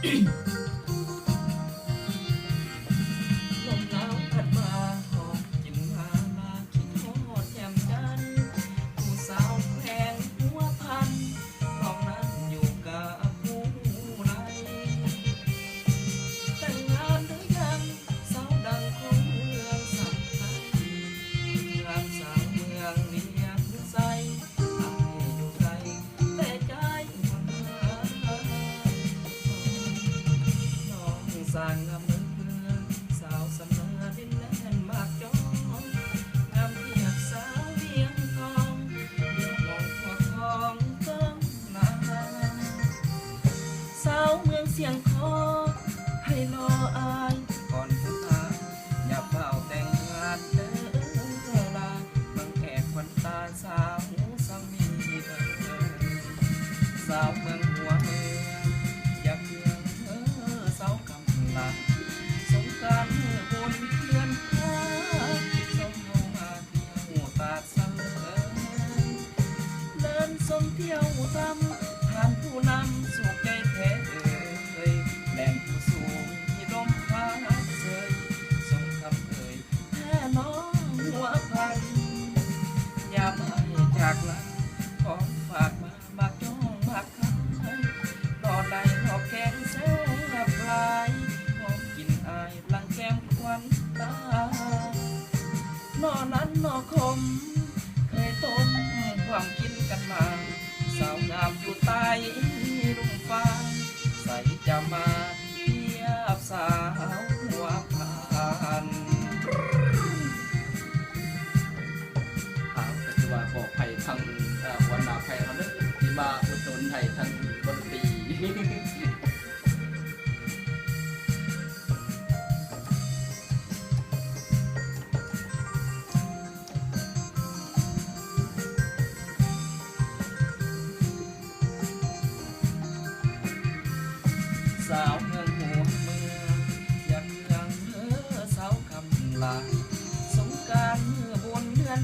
ลมหนาวพัดมาหอบกลิ่นมาลาคิดฮอดแย้มจันทร์ผู้สาวแพงหัวพันน้องนั้นอยู่กับผู้ใดแต่งงานหรือยังสาวดังของเมืองสักไทยงานสาวเมืองเลียงใสอายอยู่ไกลแต่ใจมาน้องสร้างอำเภอสาวสำเนาดินแดนมากจองงามเทียบสาวเวียงทองเดี๋ยวมองพอทองต้องนาสาวเมืองเสียงทองให้รออายก่อนผู้ตายอย่าเฝ้าแต่งงานเด้อลาบางแขกควันตาสาวสามีเด้อสาวเมืองหัวเมืองอย่าเพื่องสาวกำลังสงกรานต์บนเรือนพาสมเฮามาเที่ยวตาดสะเลินสมเที่ยวทำผ่านผู้นำสู่ใจแท้แหล่งผู้สูงที่ลมพัดเสยส่งคำเอ่ยแท่น้องหัวพันยามอายจากลาของฝากมากจ้องมากคันรอใดรอแกงแซ่บลายหอมกินอายลังแก้มควันตานอนั้นนอคมเคยต้มความกินกันมาสาวงามอยู่ใต้รุ่งฟ้าใส่จะมาเทียบสาวหัวพันก็คือว่าบอกไผ่ทางวันมาไผ่เขาเนี่ยที่มาอุดหนุนไผ่ทางดนตรีสาวเมืองหัวเมืองอย่าเมืองสาวคำลาสงกรานต์เมื่อบนเดือน